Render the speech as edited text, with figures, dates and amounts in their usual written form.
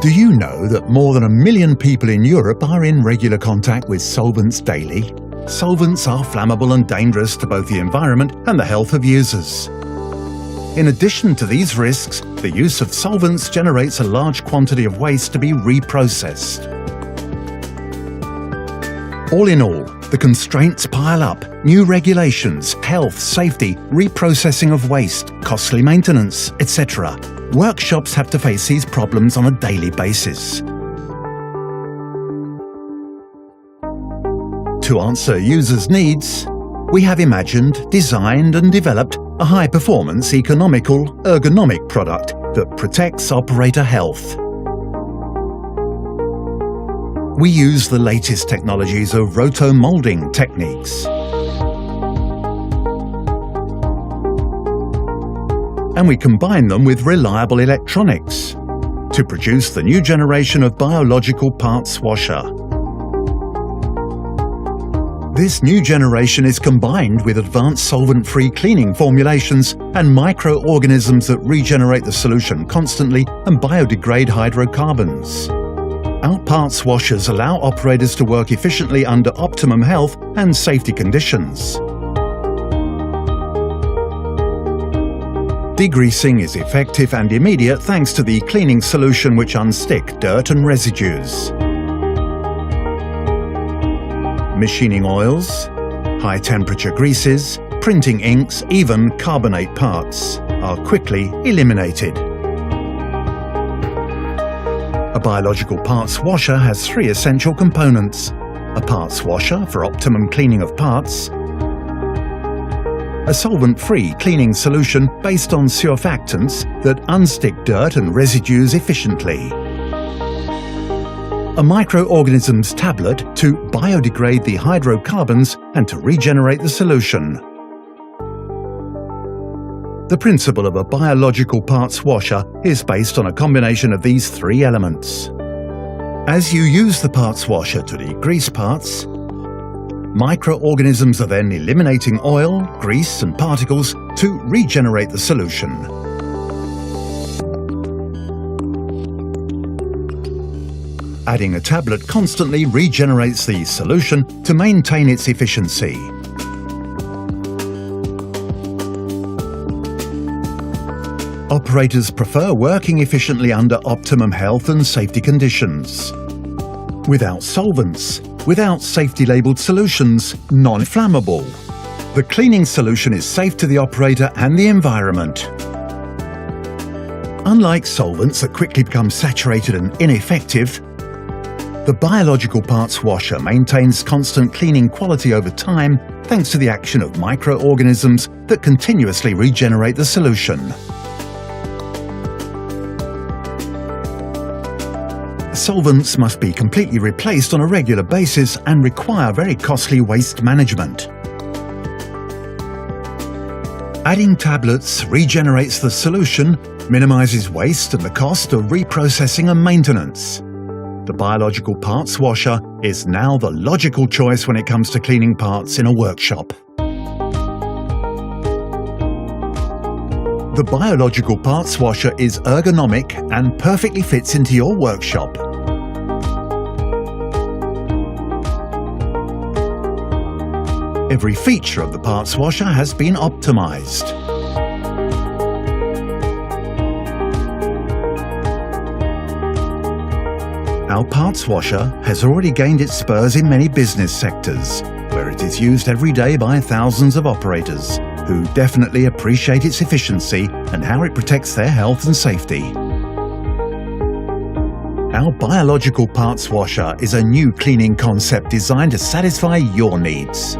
Do you know that more than 1 million people in Europe are in regular contact with solvents daily? Solvents are flammable and dangerous to both the environment and the health of users. In addition to these risks, the use of solvents generates a large quantity of waste to be reprocessed. All in all, the constraints pile up: new regulations, health, safety, reprocessing of waste, costly maintenance, etc. Workshops have to face these problems on a daily basis. To answer users' needs, we have imagined, designed and developed a high-performance, economical, ergonomic product that protects operator health. We use the latest technologies of roto-molding techniques. And we combine them with reliable electronics to produce the new generation of biological parts washer. This new generation is combined with advanced solvent-free cleaning formulations and microorganisms that regenerate the solution constantly and biodegrade hydrocarbons. Our parts washers allow operators to work efficiently under optimum health and safety conditions. Degreasing is effective and immediate thanks to the cleaning solution which unstick dirt and residues. Machining oils, high-temperature greases, printing inks, even carbonate parts are quickly eliminated. A biological parts washer has 3 essential components: a parts washer for optimum cleaning of parts, a solvent-free cleaning solution based on surfactants that unstick dirt and residues efficiently, a microorganisms tablet to biodegrade the hydrocarbons and to regenerate the solution. The principle of a biological parts washer is based on a combination of these 3 elements. As you use the parts washer to degrease parts, microorganisms are then eliminating oil, grease and particles to regenerate the solution. Adding a tablet constantly regenerates the solution to maintain its efficiency. Operators prefer working efficiently under optimum health and safety conditions. Without solvents, without safety-labeled solutions, non-flammable. The cleaning solution is safe to the operator and the environment. Unlike solvents that quickly become saturated and ineffective, the biological parts washer maintains constant cleaning quality over time thanks to the action of microorganisms that continuously regenerate the solution. Solvents must be completely replaced on a regular basis and require very costly waste management. Adding tablets regenerates the solution, minimizes waste and the cost of reprocessing and maintenance. The biological parts washer is now the logical choice when it comes to cleaning parts in a workshop. The biological parts washer is ergonomic and perfectly fits into your workshop. Every feature of the parts washer has been optimized. Our parts washer has already gained its spurs in many business sectors, where it is used every day by thousands of operators, who definitely appreciate its efficiency and how it protects their health and safety. Our biological parts washer is a new cleaning concept designed to satisfy your needs.